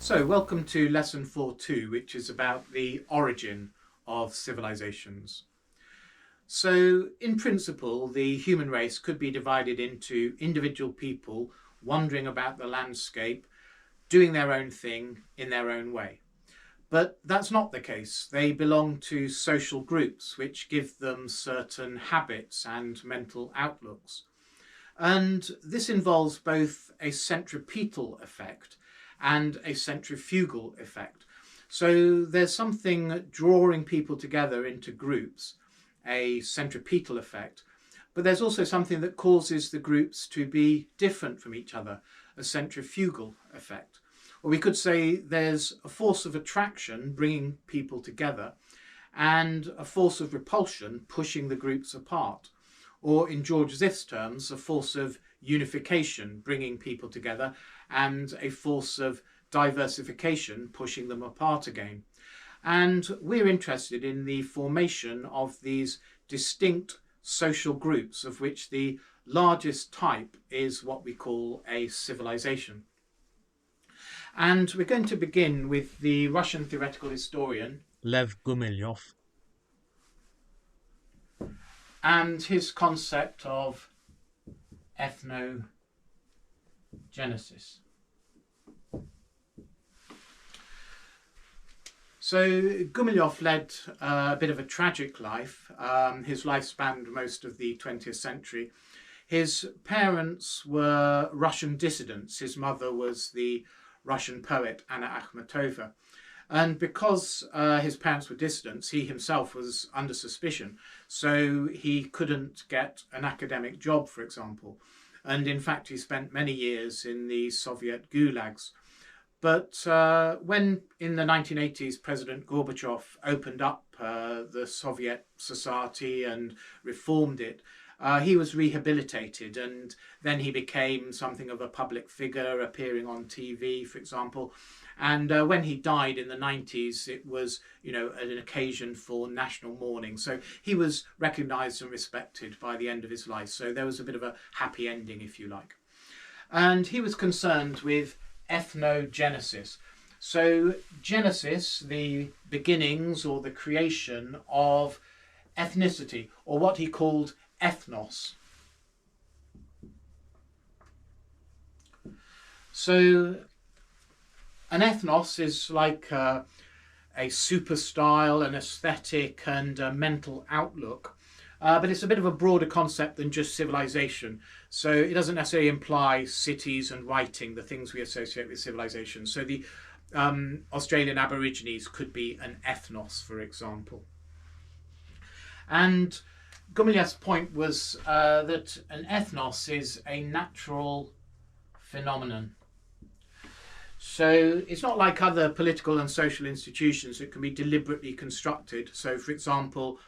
So, welcome to lesson 4.2, which is about the origin of civilizations. So, in principle, the human race could be divided into individual people wandering about the landscape, doing their own thing in their own way. But that's not the case. They belong to social groups, which give them certain habits and mental outlooks. And this involves both a centripetal effect and a centrifugal effect. So there's something drawing people together into groups, a centripetal effect, but there's also something that causes the groups to be different from each other, a centrifugal effect. Or we could say there's a force of attraction bringing people together and a force of repulsion pushing the groups apart. Or in George Ziff's terms, a force of unification bringing people together and a force of diversification pushing them apart again. And we're interested in the formation of these distinct social groups, of which the largest type is what we call a civilization. And we're going to begin with the Russian theoretical historian Lev Gumilev and his concept of ethnogenesis. So Gumilev led a bit of a tragic life. His life spanned most of the 20th century. His parents were Russian dissidents. His mother was the Russian poet Anna Akhmatova. And because his parents were dissidents, he himself was under suspicion. So he couldn't get an academic job, for example. And in fact, he spent many years in the Soviet gulags. But when in the 1980s, President Gorbachev opened up the Soviet society and reformed it, he was rehabilitated, and then he became something of a public figure, appearing on TV, for example. And when he died in the 90s, it was, an occasion for national mourning. So he was recognized and respected by the end of his life. So there was a bit of a happy ending, if you like. And he was concerned with ethnogenesis. So genesis, the beginnings or the creation of ethnicity, or what he called ethnos. So an ethnos is like a super style, an aesthetic and a mental outlook. But it's a bit of a broader concept than just civilization. So it doesn't necessarily imply cities and writing, the things we associate with civilization. So the Australian Aborigines could be an ethnos, for example. And Gumilev's point was that an ethnos is a natural phenomenon. So it's not like other political and social institutions that can be deliberately constructed. So, for example,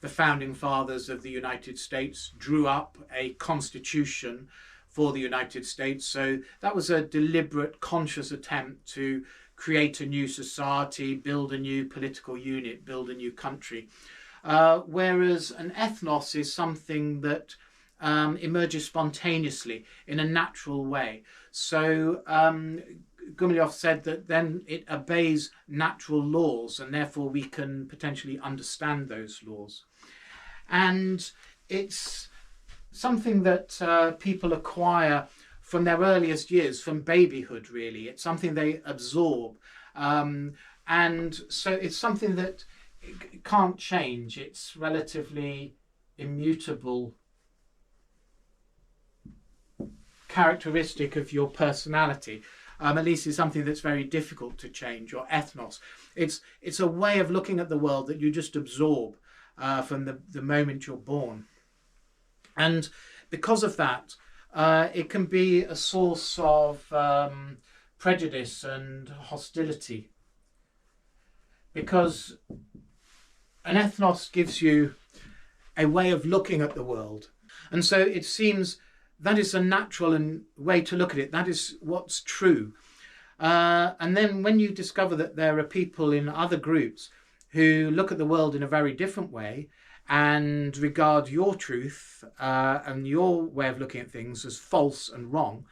the founding fathers of the United States drew up a constitution for the United States. So that was a deliberate, conscious attempt to create a new society, build a new political unit, build a new country. Whereas an ethnos is something that emerges spontaneously in a natural way. So Gumilev said that then it obeys natural laws, and therefore we can potentially understand those laws. And it's something that people acquire from their earliest years, from babyhood, really. It's something they absorb. And so it's something that can't change. It's relatively immutable characteristic of your personality. At least it's something that's very difficult to change, your ethnos. It's a way of looking at the world that you just absorb from the moment you're born. And because of that, it can be a source of prejudice and hostility. Because an ethnos gives you a way of looking at the world. And so it seems that is a natural way to look at it. That is what's true. And then when you discover that there are people in other groups who look at the world in a very different way and regard your truth and your way of looking at things as false and wrong,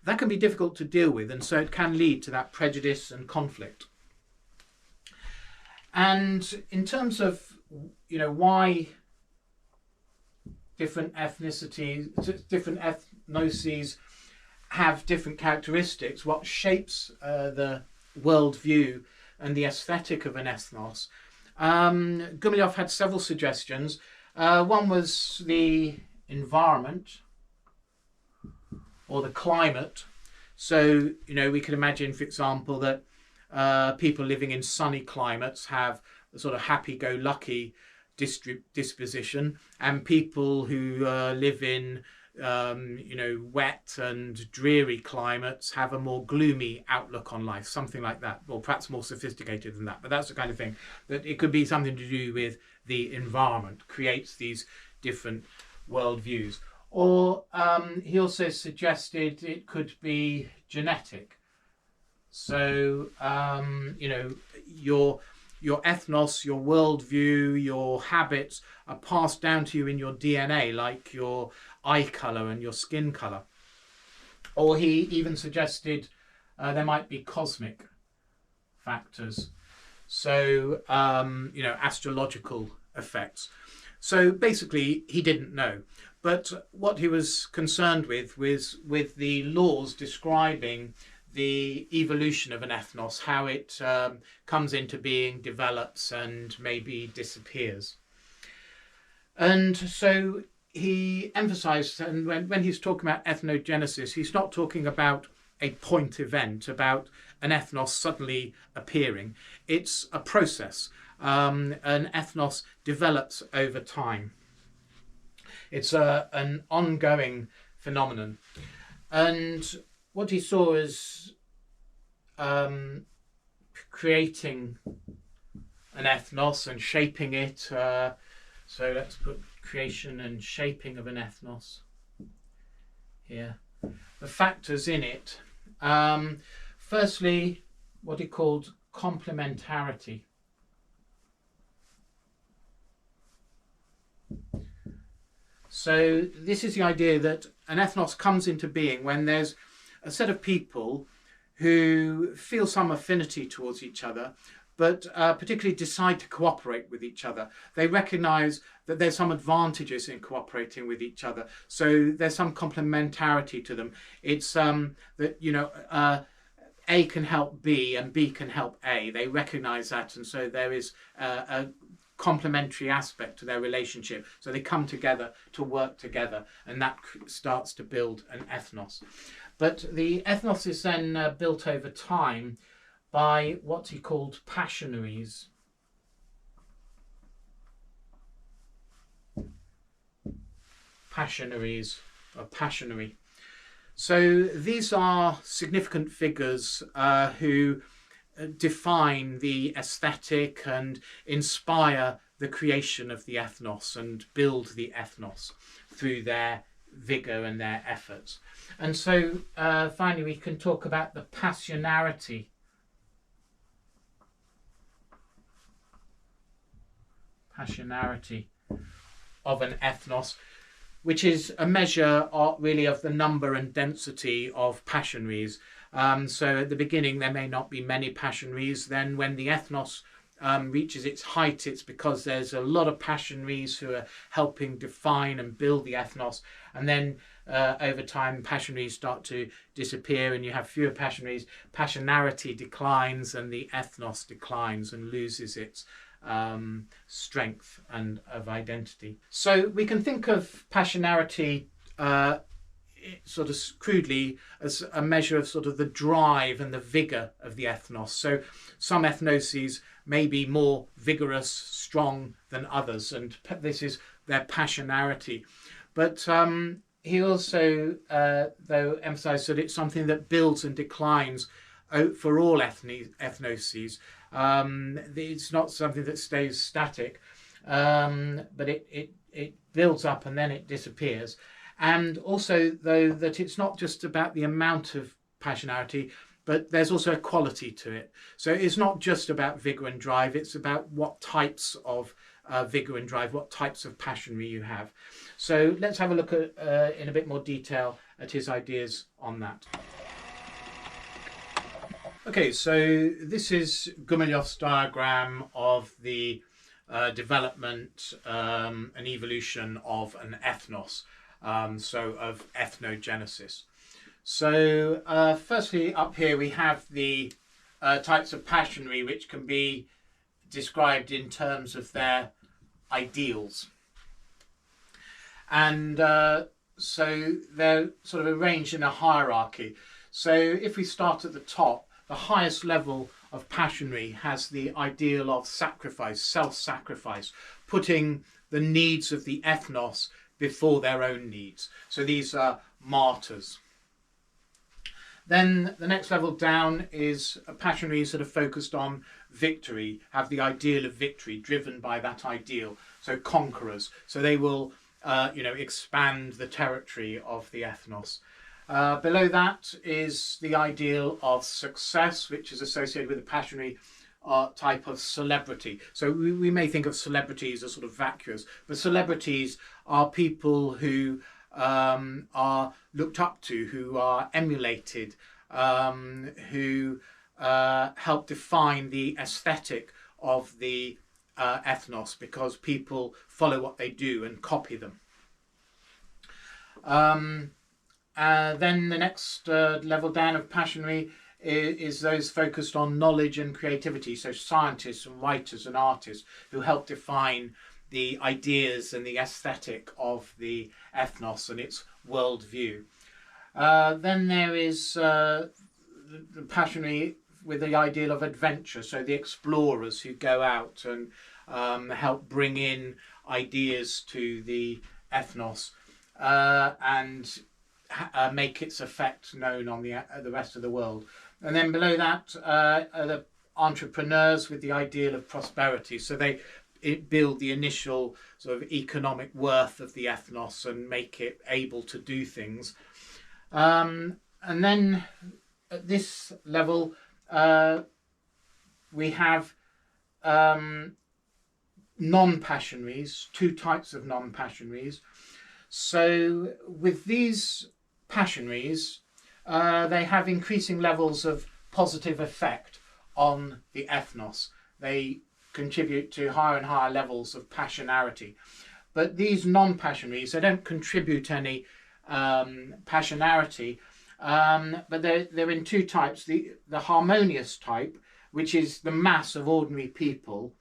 that can be difficult to deal with, and so it can lead to that prejudice and conflict. And in terms of, why different ethnicities, different ethnoses have different characteristics, what shapes the worldview and the aesthetic of an ethnos, Gumilev had several suggestions. One was the environment or the climate. So, we can imagine, for example, that people living in sunny climates have a sort of happy-go-lucky disposition, and people who live in wet and dreary climates have a more gloomy outlook on life, something like that, or perhaps more sophisticated than that. But that's the kind of thing that it could be something to do with the environment, creates these different worldviews. Or he also suggested it could be genetic. So, your ethnos, your worldview, your habits are passed down to you in your DNA, like your eye colour and your skin colour. Or he even suggested there might be cosmic factors. So, astrological effects. So basically, he didn't know. But what he was concerned with was with the laws describing the evolution of an ethnos, how it comes into being, develops, and maybe disappears. And so he emphasized, and when he's talking about ethnogenesis, he's not talking about a point event, about an ethnos suddenly appearing. It's a process. An ethnos develops over time. It's an ongoing phenomenon. And what he saw is creating an ethnos and shaping it. So let's put creation and shaping of an ethnos here. The factors in it. Firstly, what he called complementarity. So this is the idea that an ethnos comes into being when there's a set of people who feel some affinity towards each other, but particularly decide to cooperate with each other. They recognise that there's some advantages in cooperating with each other. So there's some complementarity to them. It's that, A can help B and B can help A. They recognise that, and so there is a complementary aspect to their relationship. So they come together to work together, and that starts to build an ethnos. But the ethnos is then built over time by what he called passionaries. Passionaries, or passionary. So these are significant figures who define the aesthetic and inspire the creation of the ethnos and build the ethnos through their vigour and their efforts. And so finally we can talk about the passionarity. Passionarity of an ethnos, which is a measure really of the number and density of passionaries. So at the beginning there may not be many passionaries. Then when the ethnos reaches its height, it's because there's a lot of passionaries who are helping define and build the ethnos. And then over time passionaries start to disappear and you have fewer passionaries. Passionarity declines and the ethnos declines and loses its strength and of identity. So we can think of passionarity sort of crudely as a measure of sort of the drive and the vigour of the ethnos. So some ethnoses may be more vigorous, strong than others, and this is their passionarity. But he also, though, emphasised that it's something that builds and declines for all ethnoses. It's not something that stays static, but it builds up and then it disappears. And also, though, that it's not just about the amount of passionarity, but there's also a quality to it. So it's not just about vigour and drive, it's about what types of vigour and drive, what types of passionary you have. So let's have a look at, in a bit more detail at his ideas on that. Okay, so this is Gumilev's diagram of the development and evolution of an ethnos, so of ethnogenesis. So firstly, up here we have the types of passionary which can be described in terms of their ideals. And so they're sort of arranged in a hierarchy. So if we start at the top, the highest level of passionary has the ideal of sacrifice, self-sacrifice, putting the needs of the ethnos before their own needs. So these are martyrs. Then the next level down is passionaries that are focused on victory, have the ideal of victory, driven by that ideal. So conquerors. So they will, expand the territory of the ethnos. Below that is the ideal of success, which is associated with the passionary type of celebrity. So we may think of celebrities as sort of vacuous, but celebrities are people who are looked up to, who are emulated, who help define the aesthetic of the ethnos, because people follow what they do and copy them. Then the next level down of passionary is those focused on knowledge and creativity, so scientists and writers and artists who help define the ideas and the aesthetic of the ethnos and its worldview. Then there is the passionary with the ideal of adventure, so the explorers who go out and help bring in ideas to the ethnos and make its effect known on the rest of the world. And then below that are the entrepreneurs with the ideal of prosperity. So they build the initial sort of economic worth of the ethnos and make it able to do things. And then at this level we have non-passionaries, two types of non-passionaries. So with these passionaries, they have increasing levels of positive effect on the ethnos. They contribute to higher and higher levels of passionarity. But these non-passionaries, they don't contribute any passionarity, but they're in two types. The harmonious type, which is the mass of ordinary people.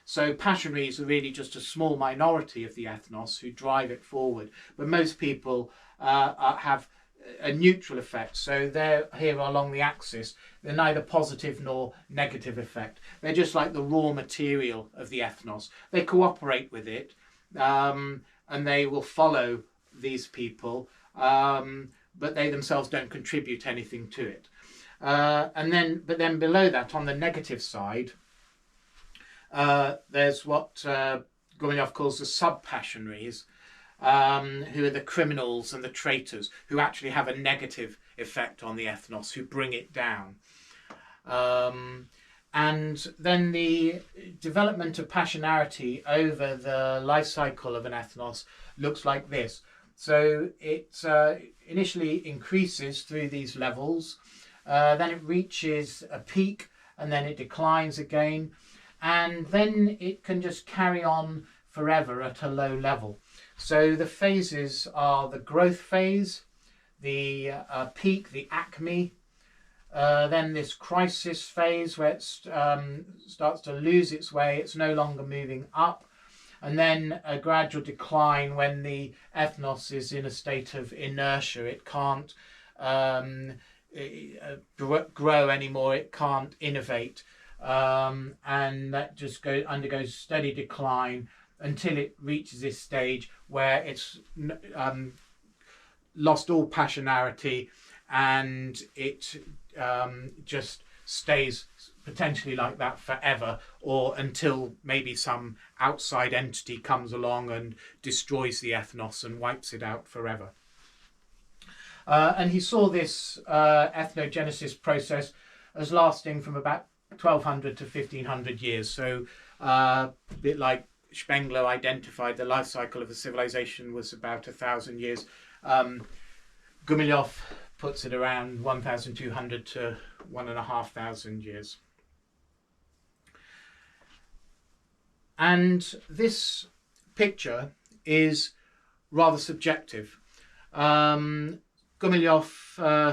So passionaries are really just a small minority of the ethnos who drive it forward. But most people have a neutral effect. So they're here along the axis. They're neither positive nor negative effect. They're just like the raw material of the ethnos. They cooperate with it, and they will follow these people, but they themselves don't contribute anything to it. But then below that, on the negative side, there's what Gumilev calls the sub-passionaries, who are the criminals and the traitors, who actually have a negative effect on the ethnos, who bring it down. And then the development of passionarity over the life cycle of an ethnos looks like this. So it initially increases through these levels, then it reaches a peak, and then it declines again, and then it can just carry on forever at a low level. So the phases are the growth phase, the peak, the acme, then this crisis phase where it starts to lose its way, it's no longer moving up, and then a gradual decline when the ethnos is in a state of inertia. It can't grow anymore, it can't innovate, and that just undergoes steady decline until it reaches this stage where it's lost all passionarity, and it just stays potentially like that forever, or until maybe some outside entity comes along and destroys the ethnos and wipes it out forever. And he saw this ethnogenesis process as lasting from about 1200 to 1500 years. So a bit like Spengler identified, the life cycle of a civilization was about 1,000 years. Gumilev puts it around 1,200 to 1,500 years. And this picture is rather subjective. Gumilev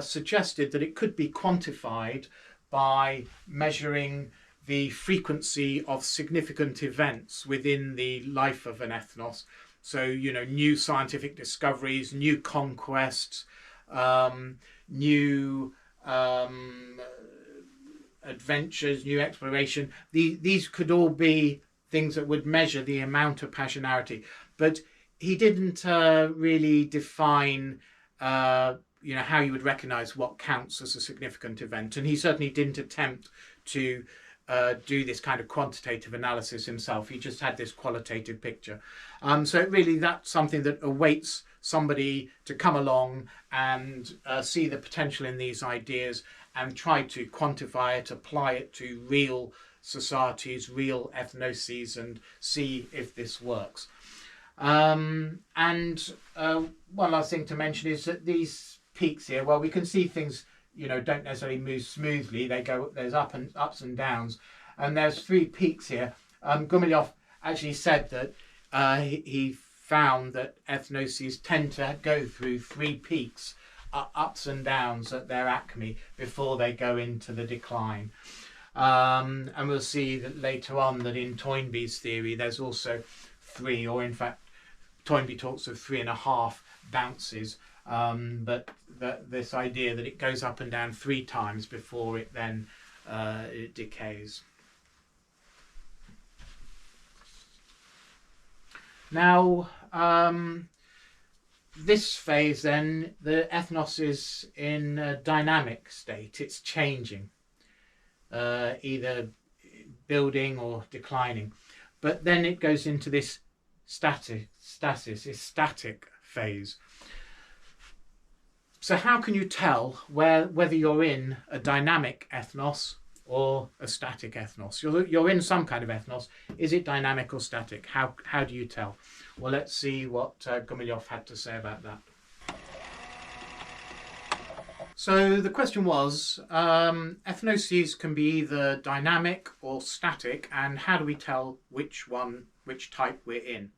suggested that it could be quantified by measuring the frequency of significant events within the life of an ethnos. So, you know, new scientific discoveries, new conquests, new adventures, new exploration. These could all be things that would measure the amount of passionarity. But he didn't really define you know, how you would recognize what counts as a significant event, and he certainly didn't attempt to do this kind of quantitative analysis himself. He just had this qualitative picture. So really that's something that awaits somebody to come along and see the potential in these ideas and try to quantify it, apply it to real societies, real ethnoses, and see if this works. One last thing to mention is that these peaks here, well, we can see things, you know, don't necessarily move smoothly. They go, there's ups and downs, and there's 3 peaks here. Gumilev actually said that he found that ethnoses tend to go through 3 peaks, ups and downs at their acme before they go into the decline. And we'll see that later on that in Toynbee's theory there's also 3, or in fact Toynbee talks of 3.5 bounces, but this idea that it goes up and down 3 times before it then it decays. Now this phase then, the ethnos is in a dynamic state. It's changing, either building or declining, but then it goes into this stasis, this static phase. So how can you tell whether you're in a dynamic ethnos or a static ethnos? You're in some kind of ethnos. Is it dynamic or static? How do you tell? Well, let's see what Gumilev had to say about that. So the question was, ethnoses can be either dynamic or static, and how do we tell which type we're in?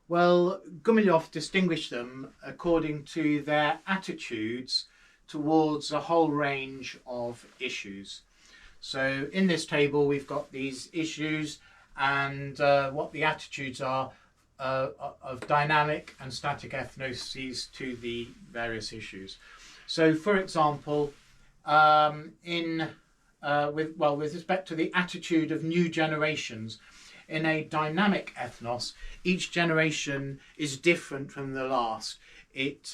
Well, Gumilev distinguished them according to their attitudes towards a whole range of issues. So in this table we've got these issues and what the attitudes are of dynamic and static ethnoses to the various issues. So for example, with respect to the attitude of new generations, in a dynamic ethnos, each generation is different from the last. It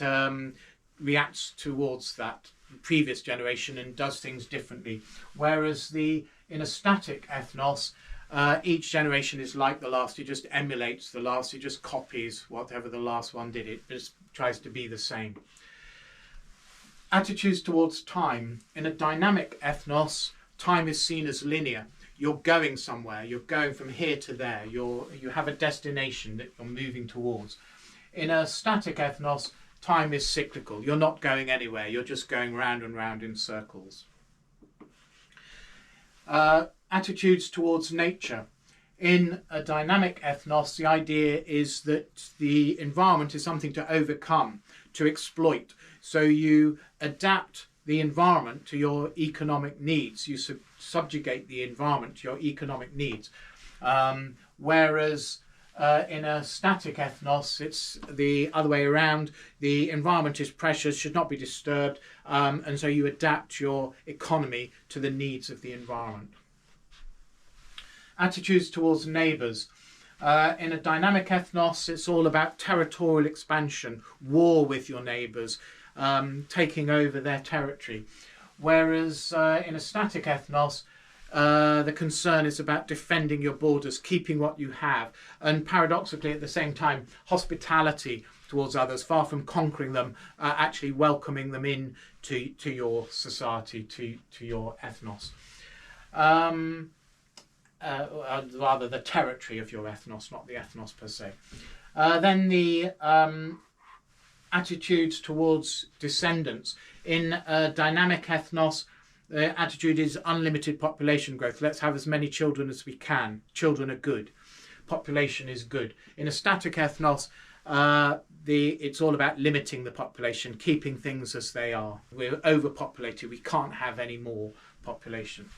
reacts towards that previous generation and does things differently. Whereas in a static ethnos, each generation is like the last. It just emulates the last. It just copies whatever the last one did. It just tries to be the same. Attitudes towards time. In a dynamic ethnos, time is seen as linear. You're going somewhere, you're going from here to there, you have a destination that you're moving towards. In a static ethnos, time is cyclical. You're not going anywhere, you're just going round and round in circles. Attitudes towards nature. In a dynamic ethnos, the idea is that the environment is something to overcome, to exploit. So you adapt the environment to your economic needs. You subjugate the environment to your economic needs. Whereas in a static ethnos, it's the other way around. The environment is precious, should not be disturbed, and so you adapt your economy to the needs of the environment. Attitudes towards neighbours. In a dynamic ethnos, it's all about territorial expansion, war with your neighbours, taking over their territory. Whereas in a static ethnos, the concern is about defending your borders, keeping what you have, and paradoxically at the same time, hospitality towards others, far from conquering them, actually welcoming them in to your society, to your ethnos. Rather the territory of your ethnos, not the ethnos per se. Then the attitudes towards descendants. In a dynamic ethnos, the attitude is unlimited population growth. Let's have as many children as we can. Children are good. Population is good. In a static ethnos, it's all about limiting the population, keeping things as they are. We're overpopulated. We can't have any more population.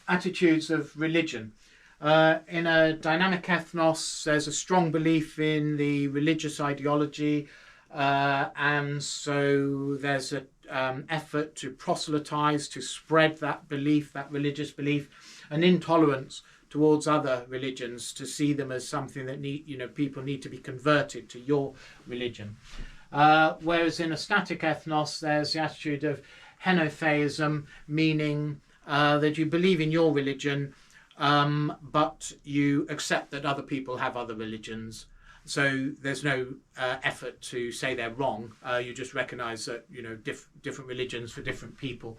Attitudes of religion. In a dynamic ethnos, there's a strong belief in the religious ideology, and so there's an effort to proselytize, to spread that belief, that religious belief, an intolerance towards other religions, to see them as something that people need to be converted to your religion. Whereas in a static ethnos, there's the attitude of henotheism, meaning that you believe in your religion, but you accept that other people have other religions. So there's no effort to say they're wrong. You just recognise that different religions for different people.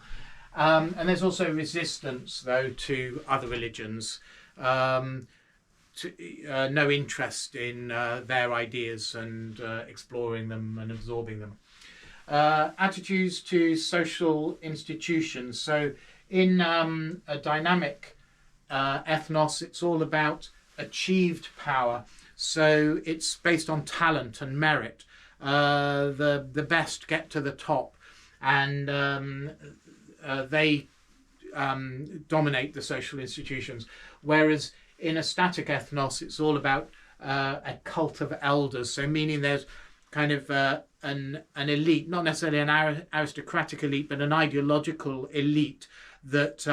And there's also resistance, though, to other religions. No interest in their ideas and exploring them and absorbing them. Attitudes to social institutions. So in a dynamic ethnos, it's all about achieved power. So it's based on talent and merit. The best get to the top, and they dominate the social institutions. Whereas in a static ethnos, it's all about a cult of elders. So meaning there's kind of an elite, not necessarily an aristocratic elite, but an ideological elite that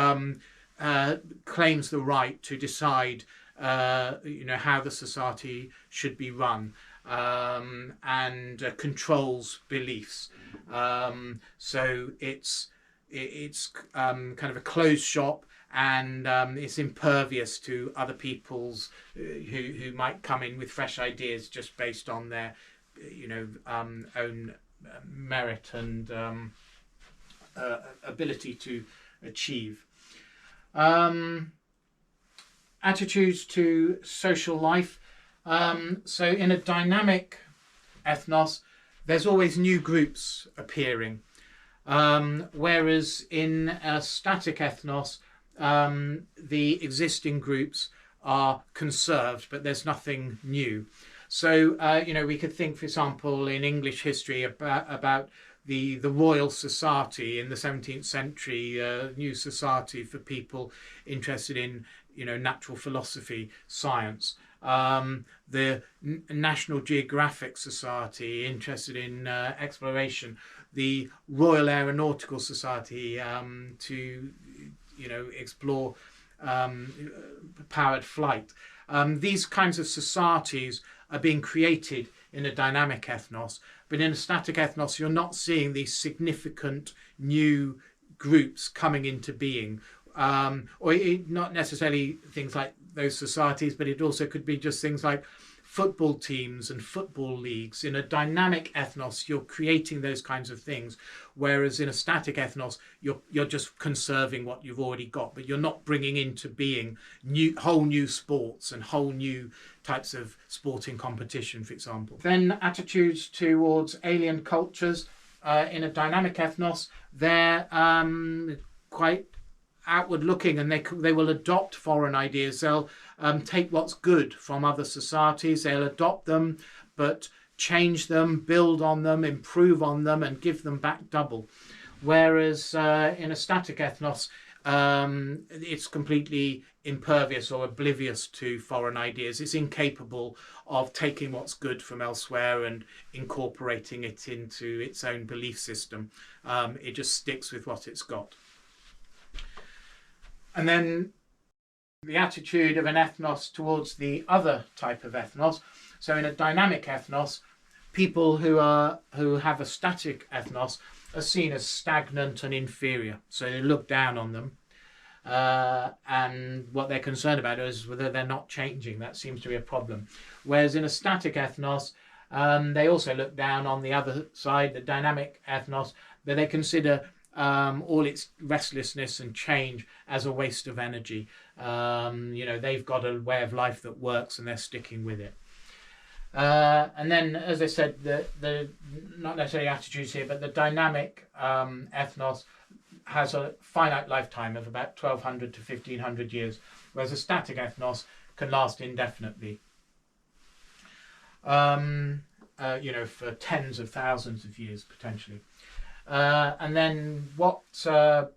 claims the right to decide how the society should be run, and controls beliefs. So it's kind of a closed shop, and it's impervious to other people's who might come in with fresh ideas just based on their own merit and ability to achieve. Attitudes to social life. So in a dynamic ethnos, there's always new groups appearing, whereas in a static ethnos, the existing groups are conserved, but there's nothing new. So we could think, for example, in English history about the Royal Society in the 17th century, new society for people interested in natural philosophy, science. The National Geographic Society interested in exploration. The Royal Aeronautical Society to explore powered flight. These kinds of societies are being created in a dynamic ethnos, but in a static ethnos, you're not seeing these significant new groups coming into being, or not necessarily things like those societies, but it also could be just things like football teams and football leagues. In a dynamic ethnos, you're creating those kinds of things, whereas in a static ethnos, you're just conserving what you've already got, but you're not bringing into being whole new sports and whole new types of sporting competition, for example. Then attitudes towards alien cultures. In a dynamic ethnos, they're quite outward looking, and they will adopt foreign ideas. They'll take what's good from other societies, they'll adopt them, but change them, build on them, improve on them, and give them back double. Whereas in a static ethnos, it's completely impervious or oblivious to foreign ideas. It's incapable of taking what's good from elsewhere and incorporating it into its own belief system. It just sticks with what it's got. And then the attitude of an ethnos towards the other type of ethnos. So in a dynamic ethnos, people who have a static ethnos are seen as stagnant and inferior. So they look down on them. And what they're concerned about is whether they're not changing. That seems to be a problem. Whereas in a static ethnos, they also look down on the other side, the dynamic ethnos, but they consider all its restlessness and change as a waste of energy. They've got a way of life that works and they're sticking with it. And then, as I said, the not necessarily attitudes here, but the dynamic ethnos has a finite lifetime of about 1200 to 1500 years, whereas a static ethnos can last indefinitely. For tens of thousands of years potentially. And then what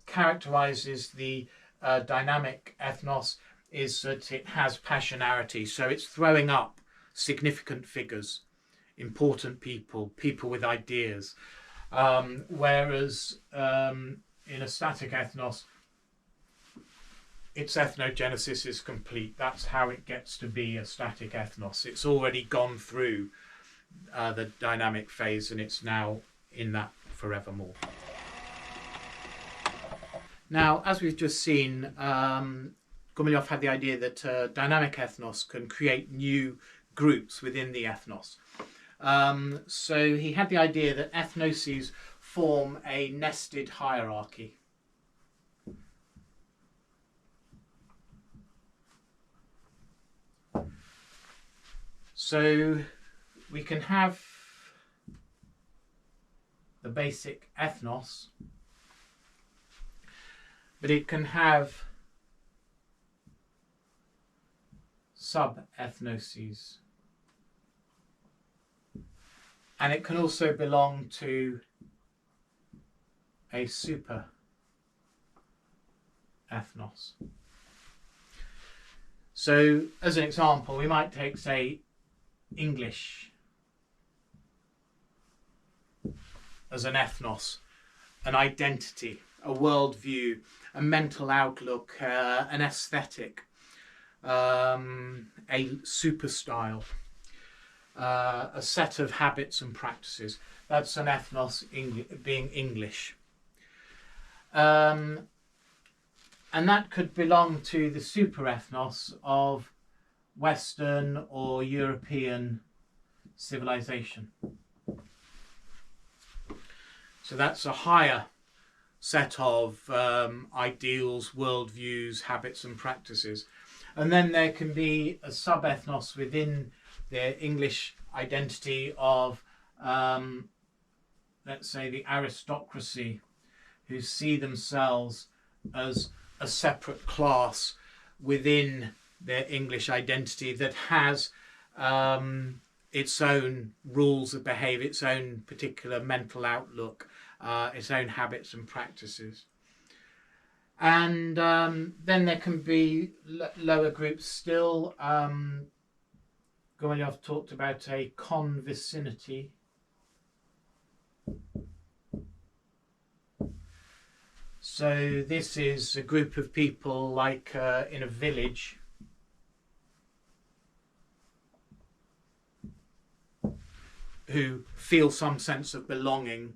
characterizes the dynamic ethnos is that it has passionarity, so it's throwing up significant figures, important people, people with ideas, whereas in a static ethnos, its ethnogenesis is complete. That's how it gets to be a static ethnos. It's already gone through the dynamic phase, and it's now in that forevermore. Now, as we've just seen, Gumilev had the idea that dynamic ethnos can create new groups within the ethnos. So he had the idea that ethnoses form a nested hierarchy. So we can have the basic ethnos, but it can have sub-ethnoses. And it can also belong to a super-ethnos. So, as an example, we might take, say, English as an ethnos, an identity, a worldview, a mental outlook, an aesthetic, a super style, a set of habits and practices. That's an ethnos being English. And that could belong to the super-ethnos of Western or European civilization. So that's a higher set of ideals, worldviews, habits and practices. And then there can be a sub-ethnos within the English identity of, let's say, the aristocracy, who see themselves as a separate class within their English identity that has its own rules of behaviour, its own particular mental outlook, its own habits and practices. And then there can be lower groups still. Gumilev talked about a convicinity. So this is a group of people like in a village who feel some sense of belonging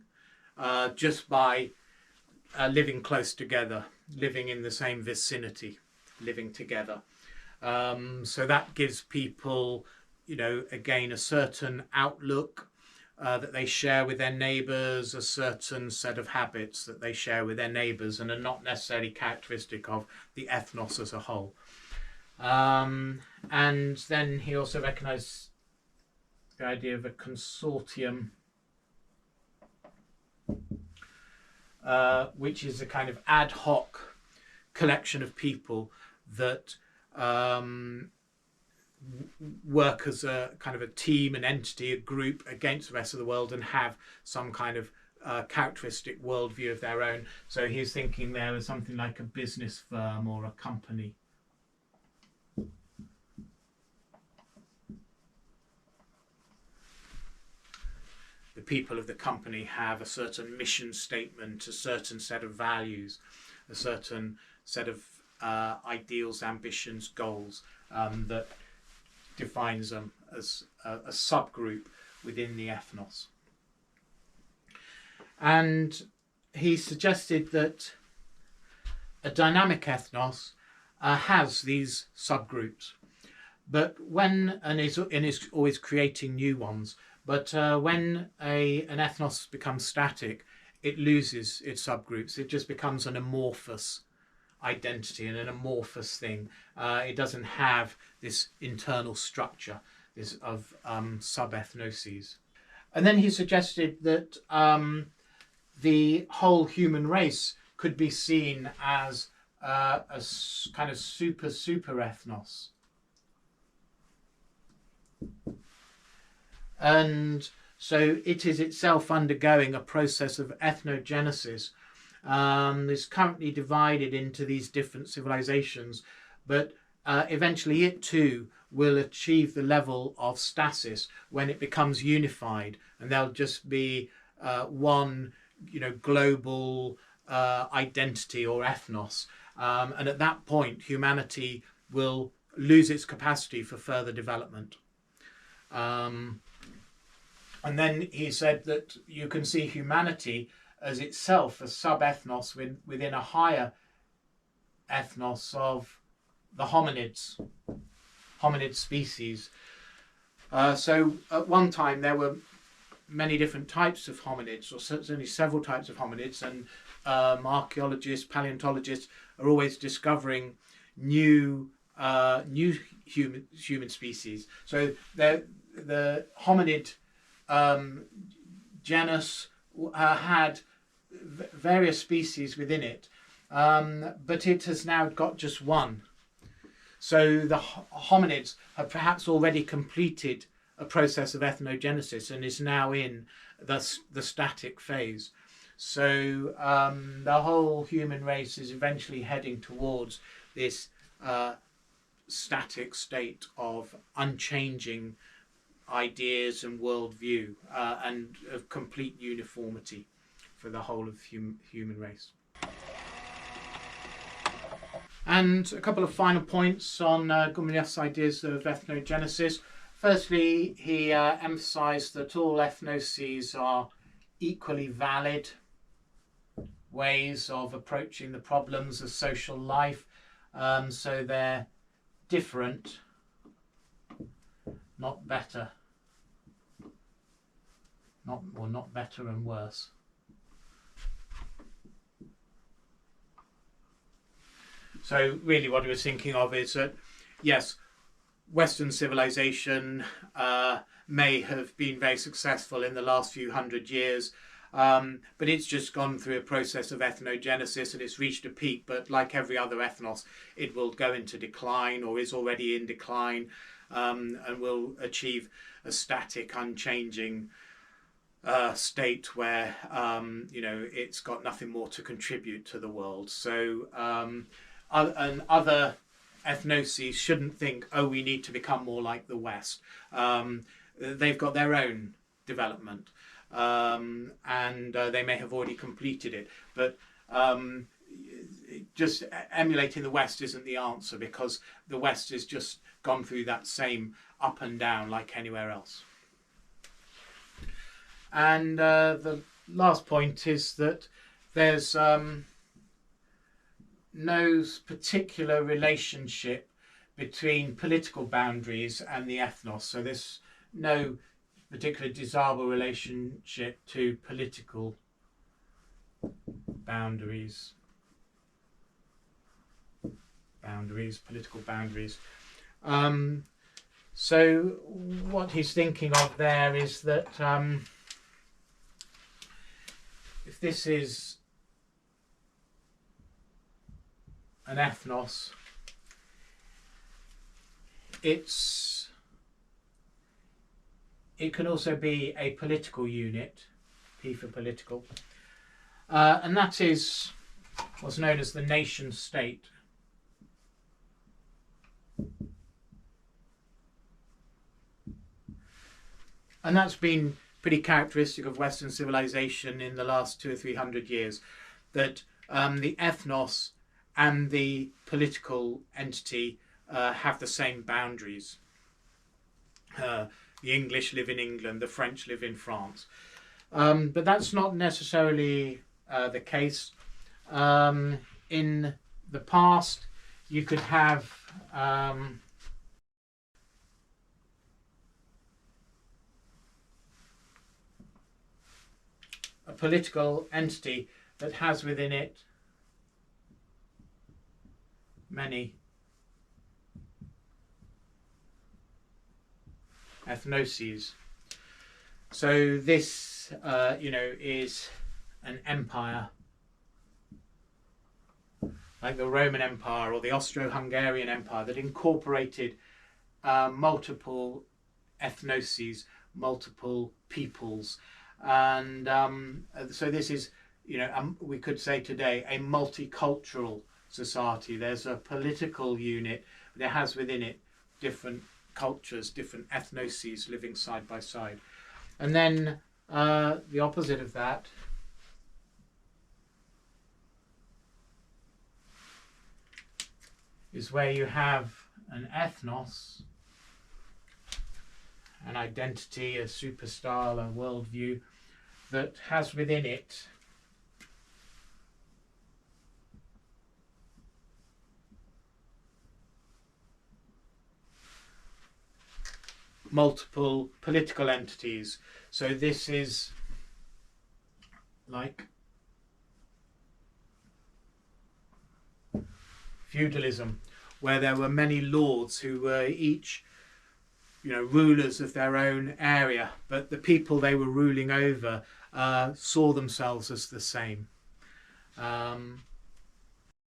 just by living close together, living in the same vicinity, living together. So that gives people, again, a certain outlook that they share with their neighbours, a certain set of habits that they share with their neighbours and are not necessarily characteristic of the ethnos as a whole. And then he also recognised the idea of a consortium, which is a kind of ad hoc collection of people that work as a kind of a team, an entity, a group against the rest of the world and have some kind of characteristic worldview of their own. So he's thinking there of something like a business firm or a company. The people of the company have a certain mission statement, a certain set of values, a certain set of ideals, ambitions, goals that defines them as a subgroup within the ethnos. And he suggested that a dynamic ethnos has these subgroups, but and is always creating new ones. But when an ethnos becomes static, it loses its subgroups. It just becomes an amorphous identity and an amorphous thing. It doesn't have this internal structure sub-ethnoses. And then he suggested that the whole human race could be seen as a kind of super-ethnos. And so it is itself undergoing a process of ethnogenesis. It's currently divided into these different civilizations, but eventually it too will achieve the level of stasis when it becomes unified, and there'll just be one, global identity or ethnos, and at that point humanity will lose its capacity for further development. And then he said that you can see humanity as itself a sub-ethnos within a higher ethnos of the hominid species. So at one time there were many different types of hominids, or certainly several types of hominids, and archaeologists, paleontologists are always discovering new human species. So the hominid genus had various species within it, but it has now got just one. So the hominids have perhaps already completed a process of ethnogenesis and is now in the static phase. So the whole human race is eventually heading towards this static state of unchanging ideas and worldview, and of complete uniformity for the whole of human race. And a couple of final points on Gumilev's ideas of ethnogenesis. Firstly, he emphasised that all ethnoses are equally valid ways of approaching the problems of social life. So they're different, not better. Not better and worse. So really what he was thinking of is that, yes, Western civilization may have been very successful in the last few hundred years, but it's just gone through a process of ethnogenesis and it's reached a peak, but like every other ethnos, it will go into decline or is already in decline, and will achieve a static, unchanging state where it's got nothing more to contribute to the world. So and other ethnoses shouldn't think, oh, we need to become more like the West. They've got their own development, and they may have already completed it, but just emulating the West isn't the answer, because the West has just gone through that same up and down like anywhere else. And the last point is that there's no particular relationship between political boundaries and the ethnos. So there's no particular desirable relationship to political boundaries. Political boundaries. So what he's thinking of there is that if this is an ethnos, it can also be a political unit, P for political, and that is what's known as the nation state. And that's been pretty characteristic of Western civilization in the last 200 or 300 years, that the ethnos and the political entity have the same boundaries. The English live in England, the French live in France. But that's not necessarily the case. In the past, you could have a political entity that has within it many ethnoses. So this, is an empire, like the Roman Empire or the Austro-Hungarian Empire, that incorporated multiple ethnoses, multiple peoples. And so this is, we could say today, a multicultural society. There's a political unit, but it has within it different cultures, different ethnoses living side by side. And then the opposite of that is where you have an ethnos, an identity, a superstyle, a worldview that has within it multiple political entities. So this is like feudalism, where there were many lords who were each, rulers of their own area, but the people they were ruling over saw themselves as the same.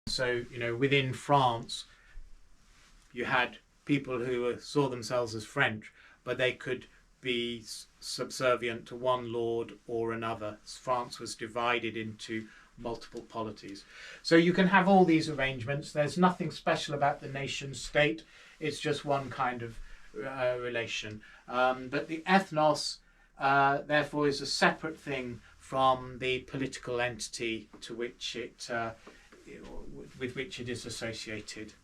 So, within France, you had people who saw themselves as French, but they could be subservient to one lord or another. France was divided into multiple polities. So you can have all these arrangements. There's nothing special about the nation state. It's just one kind of relation. But the ethnos, therefore, is a separate thing from the political entity to which it, with which it is associated.